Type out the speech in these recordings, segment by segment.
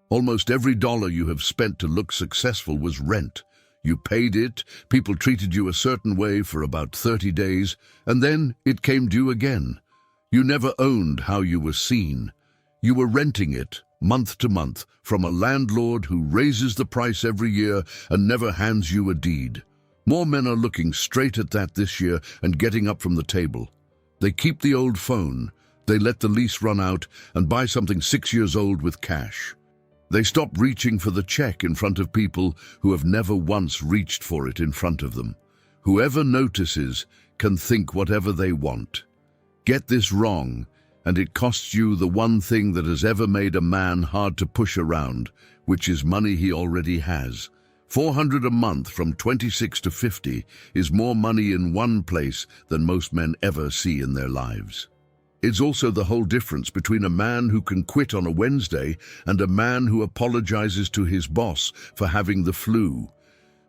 Almost every dollar you have spent to look successful was rent. You paid it, people treated you a certain way for about 30 days, and then it came due again. You never owned how you were seen. You were renting it, month to month, from a landlord who raises the price every year and never hands you a deed. More men are looking straight at that this year and getting up from the table. They keep the old phone, they let the lease run out and buy something 6 years old with cash. They stop reaching for the check in front of people who have never once reached for it in front of them. Whoever notices can think whatever they want. Get this wrong, and it costs you the one thing that has ever made a man hard to push around, which is money he already has. $400 a month from 26 to 50 is more money in one place than most men ever see in their lives. It's also the whole difference between a man who can quit on a Wednesday and a man who apologizes to his boss for having the flu.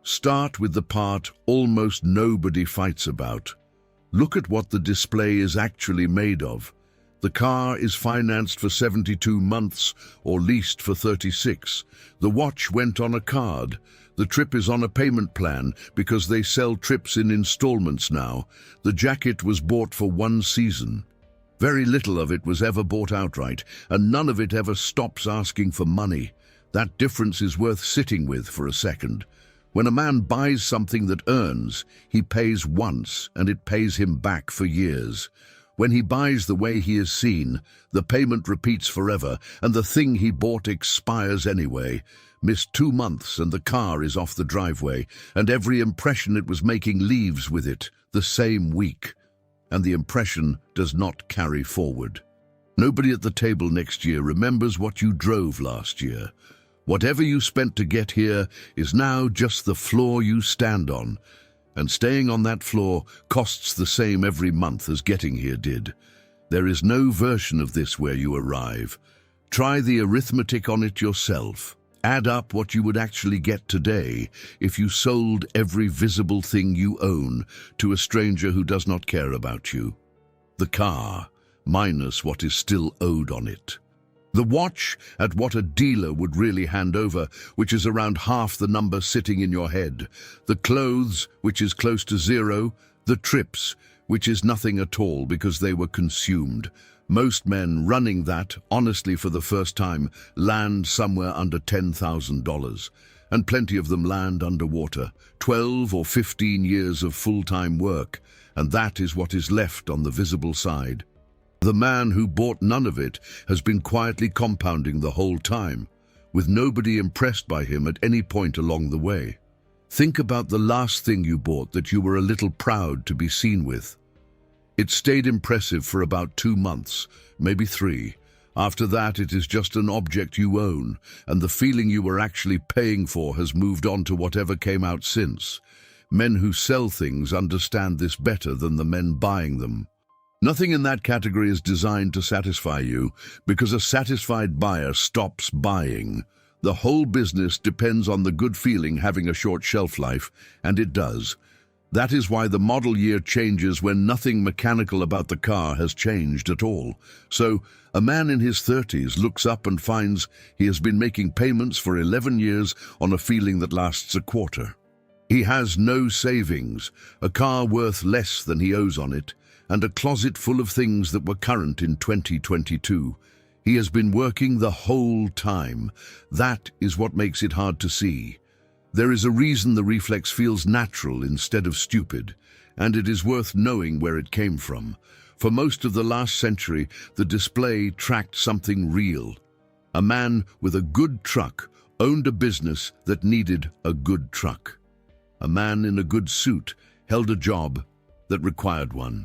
Start with the part almost nobody fights about. Look at what the display is actually made of. The car is financed for 72 months or leased for 36. The watch went on a card. The trip is on a payment plan because they sell trips in installments now. The jacket was bought for one season. Very little of it was ever bought outright, and none of it ever stops asking for money. That difference is worth sitting with for a second. When a man buys something that earns, he pays once, and it pays him back for years. When he buys the way he is seen, the payment repeats forever, and the thing he bought expires anyway. Miss 2 months and the car is off the driveway, and every impression it was making leaves with it the same week. And the impression does not carry forward. Nobody at the table next year remembers what you drove last year. Whatever you spent to get here is now just the floor you stand on, and staying on that floor costs the same every month as getting here did. There is no version of this where you arrive. Try the arithmetic on it yourself. Add up what you would actually get today if you sold every visible thing you own to a stranger who does not care about you. The car, minus what is still owed on it. The watch at what a dealer would really hand over, which is around half the number sitting in your head. The clothes, which is close to zero. The trips, which is nothing at all because they were consumed. Most men running that, honestly for the first time, land somewhere under $10,000. And plenty of them land underwater. 12 or 15 years of full-time work, and that is what is left on the visible side. The man who bought none of it has been quietly compounding the whole time, with nobody impressed by him at any point along the way. Think about the last thing you bought that you were a little proud to be seen with. It stayed impressive for about 2 months, maybe 3. After that, it is just an object you own, and the feeling you were actually paying for has moved on to whatever came out since. Men who sell things understand this better than the men buying them. Nothing in that category is designed to satisfy you, because a satisfied buyer stops buying. The whole business depends on the good feeling having a short shelf life, and it does. That is why the model year changes when nothing mechanical about the car has changed at all. So, a man in his 30s looks up and finds he has been making payments for 11 years on a feeling that lasts a quarter. He has no savings, a car worth less than he owes on it, and a closet full of things that were current in 2022. He has been working the whole time. That is what makes it hard to see. There is a reason the reflex feels natural instead of stupid, and it is worth knowing where it came from. For most of the last century, the display tracked something real. A man with a good truck owned a business that needed a good truck. A man in a good suit held a job that required one.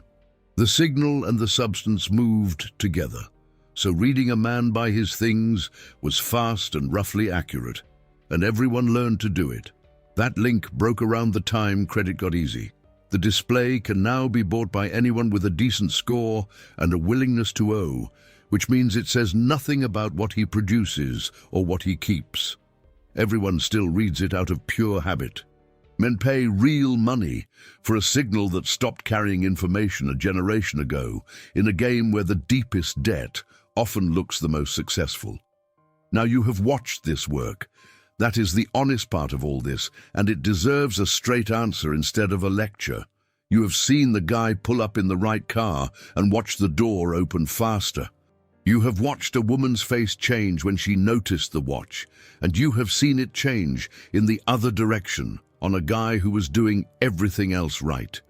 The signal and the substance moved together, so reading a man by his things was fast and roughly accurate, and everyone learned to do it. That link broke around the time credit got easy. The display can now be bought by anyone with a decent score and a willingness to owe, which means it says nothing about what he produces or what he keeps. Everyone still reads it out of pure habit. Men pay real money for a signal that stopped carrying information a generation ago in a game where the deepest debt often looks the most successful. Now you have watched this work. That is the honest part of all this, and it deserves a straight answer instead of a lecture. You have seen the guy pull up in the right car and watch the door open faster. You have watched a woman's face change when she noticed the watch, and you have seen it change in the other direction on a guy who was doing everything else right.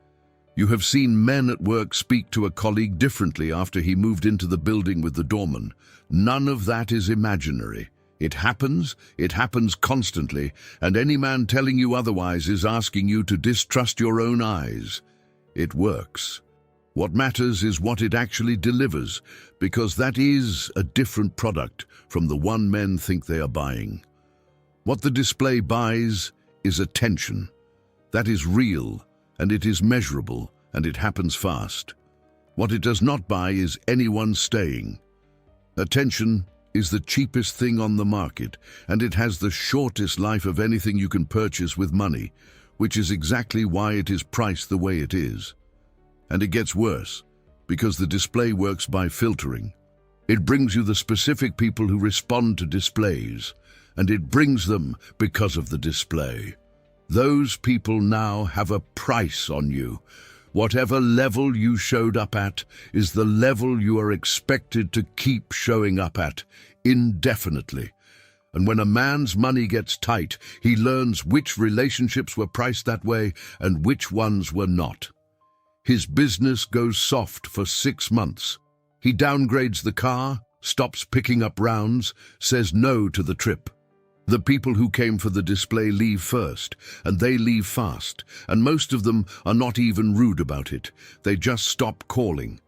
You have seen men at work speak to a colleague differently after he moved into the building with the doorman. None of that is imaginary. It happens constantly, and any man telling you otherwise is asking you to distrust your own eyes. It works. What matters is what it actually delivers, because that is a different product from the one men think they are buying. What the display buys is attention. That is real, and it is measurable, and it happens fast. What it does not buy is anyone staying. Attention is the cheapest thing on the market, and it has the shortest life of anything you can purchase with money, which is exactly why it is priced the way it is. And it gets worse, because the display works by filtering. It brings you the specific people who respond to displays, and it brings them because of the display. Those people now have a price on you. Whatever level you showed up at is the level you are expected to keep showing up at, indefinitely. And when a man's money gets tight, he learns which relationships were priced that way and which ones were not. His business goes soft for 6 months. He downgrades the car, stops picking up rounds, says no to the trip. The people who came for the display leave first, and they leave fast, and most of them are not even rude about it. They just stop calling.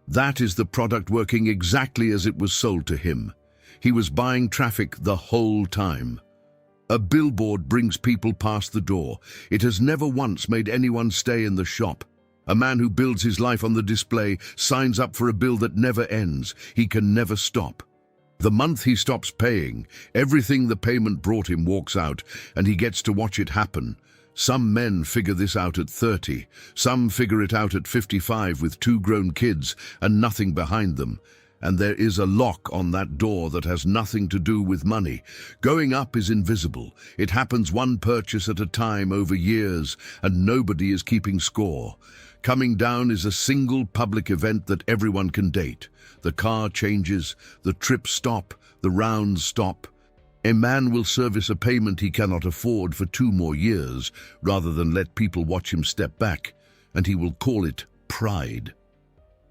That is the product working exactly as it was sold to him. He was buying traffic the whole time. A billboard brings people past the door. It has never once made anyone stay in the shop. A man who builds his life on the display signs up for a bill that never ends. He can never stop. The month he stops paying, everything the payment brought him walks out, and he gets to watch it happen. Some men figure this out at 30. Some figure it out at 55 with 2 grown kids and nothing behind them. And there is a lock on that door that has nothing to do with money. Going up is invisible. It happens one purchase at a time over years, and nobody is keeping score. Coming down is a single public event that everyone can date. The car changes, the trips stop, the rounds stop. A man will service a payment he cannot afford for 2 more years, rather than let people watch him step back, and he will call it pride.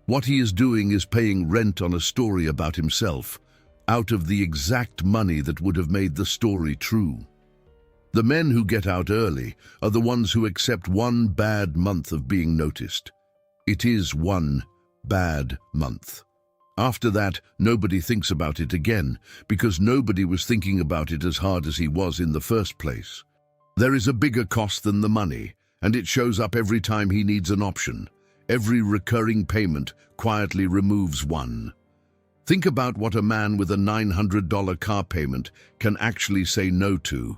What he is doing is paying rent on a story about himself, out of the exact money that would have made the story true. The men who get out early are the ones who accept 1 bad month of being noticed. It is 1 bad month. After that, nobody thinks about it again, because nobody was thinking about it as hard as he was in the first place. There is a bigger cost than the money, and it shows up every time he needs an option. Every recurring payment quietly removes 1. Think about what a man with a $900 car payment can actually say no to.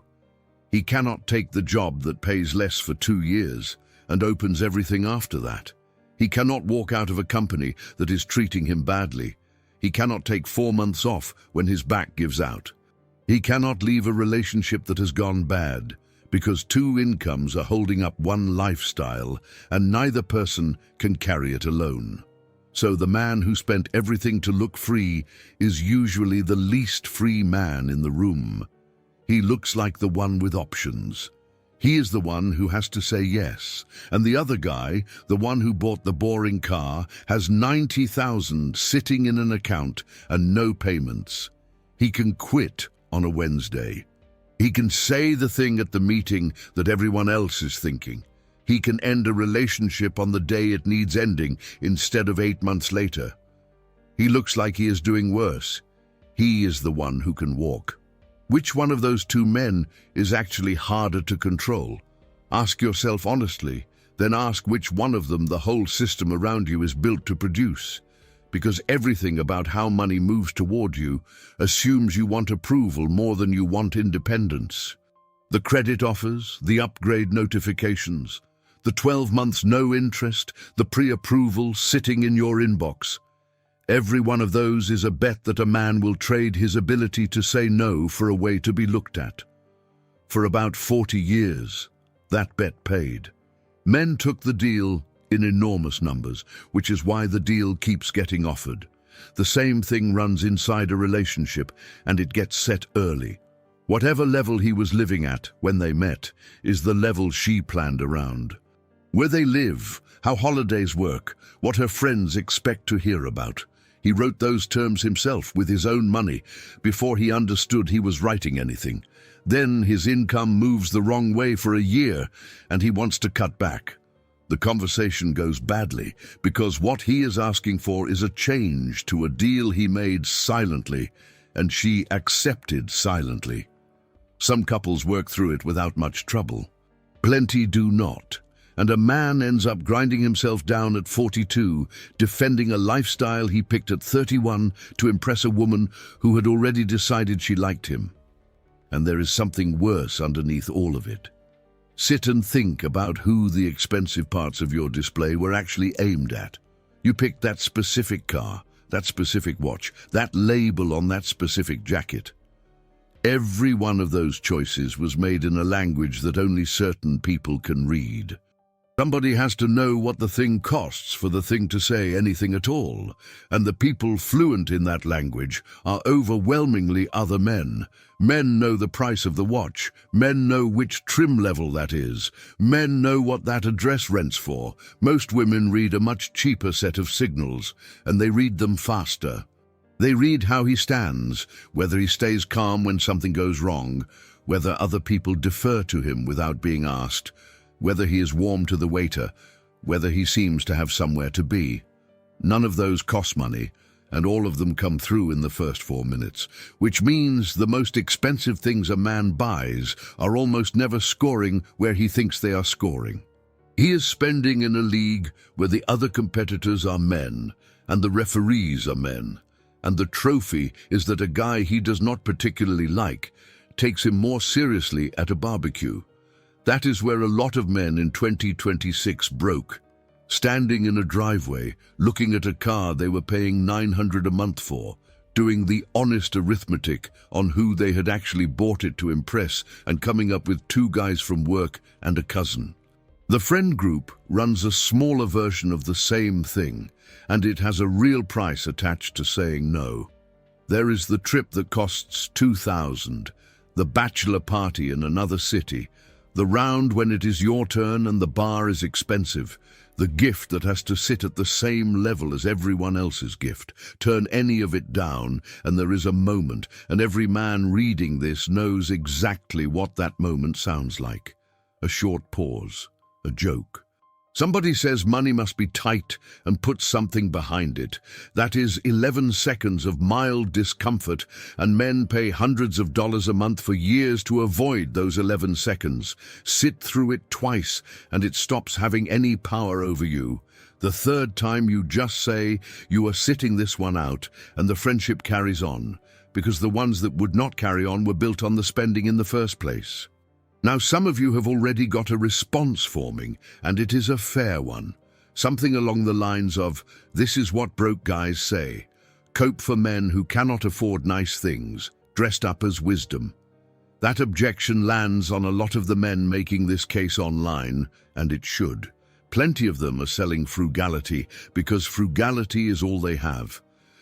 He cannot take the job that pays less for 2 years and opens everything after that. He cannot walk out of a company that is treating him badly. He cannot take 4 months off when his back gives out. He cannot leave a relationship that has gone bad, because 2 incomes are holding up 1 lifestyle, and neither person can carry it alone. So the man who spent everything to look free is usually the least free man in the room. He looks like the one with options. He is the one who has to say yes, and the other guy, the one who bought the boring car, has $90,000 sitting in an account and no payments. He can quit on a Wednesday. He can say the thing at the meeting that everyone else is thinking. He can end a relationship on the day it needs ending instead of 8 months later. He looks like he is doing worse. He is the one who can walk. Which one of those 2 men is actually harder to control? Ask yourself honestly, then ask which one of them the whole system around you is built to produce. Because everything about how money moves toward you assumes you want approval more than you want independence. The credit offers, the upgrade notifications, the 12 months no interest, the pre-approval sitting in your inbox. Every one of those is a bet that a man will trade his ability to say no for a way to be looked at. For about 40 years, that bet paid. Men took the deal in enormous numbers, which is why the deal keeps getting offered. The same thing runs inside a relationship, and it gets set early. Whatever level he was living at when they met is the level she planned around. Where they live, how holidays work, what her friends expect to hear about. He wrote those terms himself with his own money before he understood he was writing anything. Then his income moves the wrong way for a year, and he wants to cut back. The conversation goes badly because what he is asking for is a change to a deal he made silently, and she accepted silently. Some couples work through it without much trouble. Plenty do not, and a man ends up grinding himself down at 42, defending a lifestyle he picked at 31 to impress a woman who had already decided she liked him. And there is something worse underneath all of it. Sit and think about who the expensive parts of your display were actually aimed at. You picked that specific car, that specific watch, that label on that specific jacket. Every one of those choices was made in a language that only certain people can read. Somebody has to know what the thing costs for the thing to say anything at all, and the people fluent in that language are overwhelmingly other men. Men know the price of the watch. Men know which trim level that is. Men know what that address rents for. Most women read a much cheaper set of signals, and they read them faster. They read how he stands, whether he stays calm when something goes wrong, whether other people defer to him without being asked, whether he is warm to the waiter, whether he seems to have somewhere to be. None of those cost money, and all of them come through in the first 4 minutes, which means the most expensive things a man buys are almost never scoring where he thinks they are scoring. He is spending in a league where the other competitors are men, and the referees are men, and the trophy is that a guy he does not particularly like takes him more seriously at a barbecue. That is where a lot of men in 2026 broke, standing in a driveway, looking at a car they were paying $900 a month for, doing the honest arithmetic on who they had actually bought it to impress, and coming up with 2 guys from work and a cousin. The friend group runs a smaller version of the same thing, and it has a real price attached to saying no. There is the trip that costs $2,000, the bachelor party in another city, the round when it is your turn and the bar is expensive, the gift that has to sit at the same level as everyone else's gift. Turn any of it down and there is a moment, and every man reading this knows exactly what that moment sounds like. A short pause, a joke. Somebody says money must be tight and puts something behind it. That is 11 seconds of mild discomfort, and men pay hundreds of dollars a month for years to avoid those 11 seconds. Sit through it twice, and it stops having any power over you. The third time you just say, you are sitting this one out, and the friendship carries on, because the ones that would not carry on were built on the spending in the first place. Now, some of you have already got a response forming, and it is a fair one. Something along the lines of, this is what broke guys say. Cope for men who cannot afford nice things, dressed up as wisdom. That objection lands on a lot of the men making this case online, and it should. Plenty of them are selling frugality because frugality is all they have.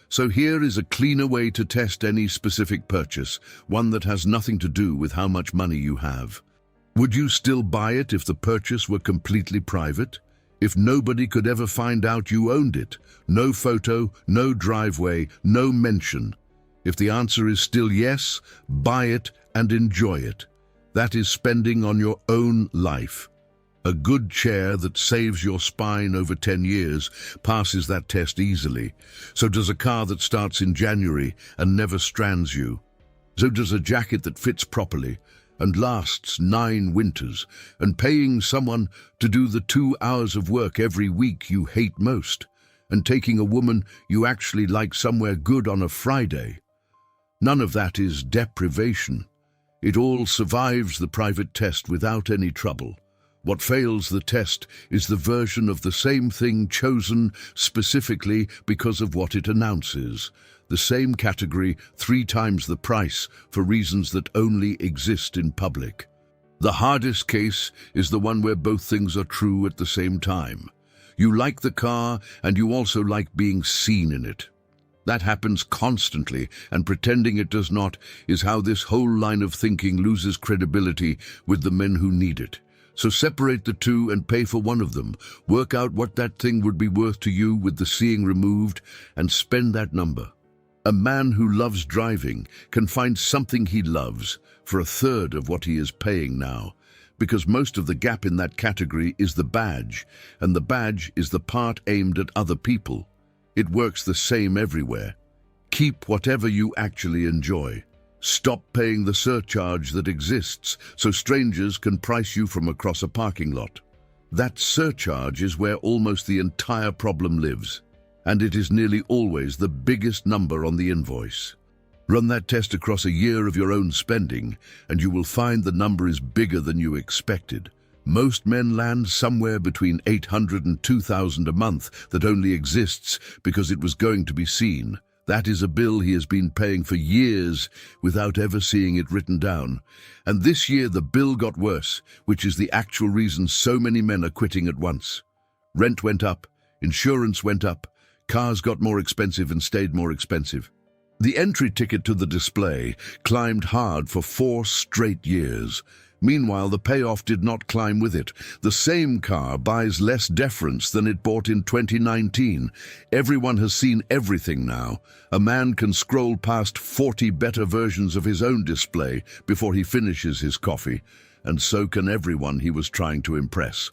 So here is a cleaner way to test any specific purchase, one that has nothing to do with how much money you have. Would you still buy it if the purchase were completely private? If nobody could ever find out you owned it? No photo, no driveway, no mention. If the answer is still yes, buy it and enjoy it. That is spending on your own life. A good chair that saves your spine over 10 years passes that test easily. So does a car that starts in January and never strands you. So does a jacket that fits properly and lasts 9 winters, and paying someone to do the 2 hours of work every week you hate most, and taking a woman you actually like somewhere good on a Friday. None of that is deprivation. It all survives the private test without any trouble. What fails the test is the version of the same thing chosen specifically because of what it announces. The same category, 3 times the price, for reasons that only exist in public. The hardest case is the one where both things are true at the same time. You like the car, and you also like being seen in it. That happens constantly, and pretending it does not is how this whole line of thinking loses credibility with the men who need it. So separate the two and pay for one of them. Work out what that thing would be worth to you with the seeing removed, and spend that number. A man who loves driving can find something he loves for a third of what he is paying now, because most of the gap in that category is the badge, and the badge is the part aimed at other people. It works the same everywhere. Keep whatever you actually enjoy. Stop paying the surcharge that exists so strangers can price you from across a parking lot. That surcharge is where almost the entire problem lives, and it is nearly always the biggest number on the invoice. Run that test across a year of your own spending, and you will find the number is bigger than you expected. Most men land somewhere between $800 and $2,000 a month that only exists because it was going to be seen. That is a bill he has been paying for years without ever seeing it written down. And this year the bill got worse, which is the actual reason so many men are quitting at once. Rent went up, insurance went up, cars got more expensive and stayed more expensive. The entry ticket to the display climbed hard for 4 straight years. Meanwhile, the payoff did not climb with it. The same car buys less deference than it bought in 2019. Everyone has seen everything now. A man can scroll past 40 better versions of his own display before he finishes his coffee, and so can everyone he was trying to impress.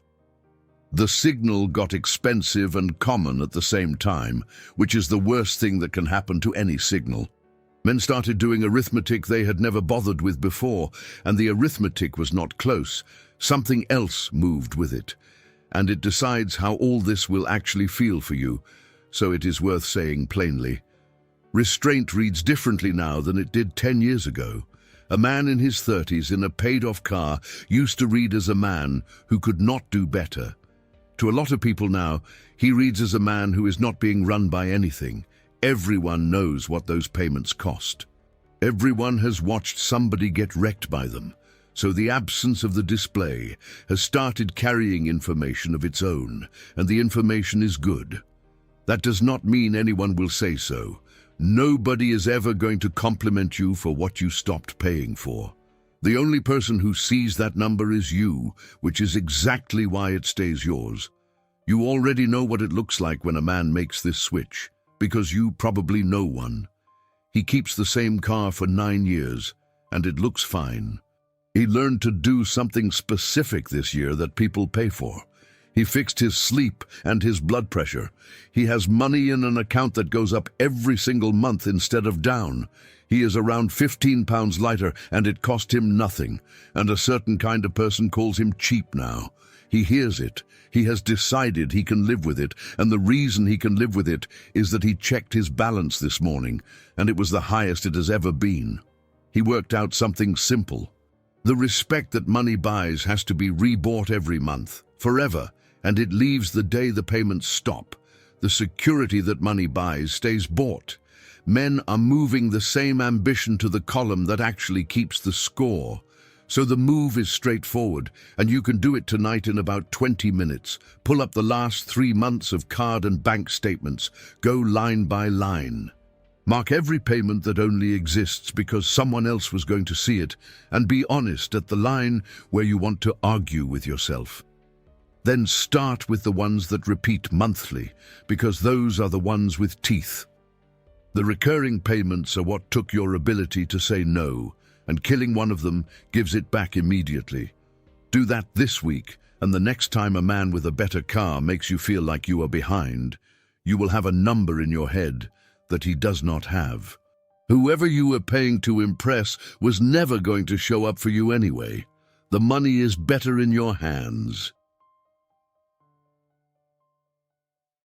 The signal got expensive and common at the same time, which is the worst thing that can happen to any signal. Men started doing arithmetic they had never bothered with before, and the arithmetic was not close. Something else moved with it, and it decides how all this will actually feel for you, so it is worth saying plainly. Restraint reads differently now than it did 10 years ago. A man in his 30s in a paid-off car used to read as a man who could not do better. To a lot of people now, he reads as a man who is not being run by anything. Everyone knows what those payments cost. Everyone has watched somebody get wrecked by them, so the absence of the display has started carrying information of its own, and the information is good. That does not mean anyone will say so. Nobody is ever going to compliment you for what you stopped paying for. The only person who sees that number is you, which is exactly why it stays yours. You already know what it looks like when a man makes this switch, because you probably know one. He keeps the same car for 9 years, and it looks fine. He learned to do something specific this year that people pay for. He fixed his sleep and his blood pressure. He has money in an account that goes up every single month instead of down. He is around 15 pounds lighter, and it cost him nothing, and a certain kind of person calls him cheap now. He hears it. He has decided he can live with it, and the reason he can live with it is that he checked his balance this morning, and it was the highest it has ever been. He worked out something simple. The respect that money buys has to be rebought every month, forever, and it leaves the day the payments stop. The security that money buys stays bought. Men are moving the same ambition to the column that actually keeps the score. So the move is straightforward, and you can do it tonight in about 20 minutes. Pull up the last 3 months of card and bank statements. Go line by line. Mark every payment that only exists because someone else was going to see it, and be honest at the line where you want to argue with yourself. Then start with the ones that repeat monthly, because those are the ones with teeth. The recurring payments are what took your ability to say no, and killing one of them gives it back immediately. Do that this week, and the next time a man with a better car makes you feel like you are behind, you will have a number in your head that he does not have. Whoever you were paying to impress was never going to show up for you anyway. The money is better in your hands.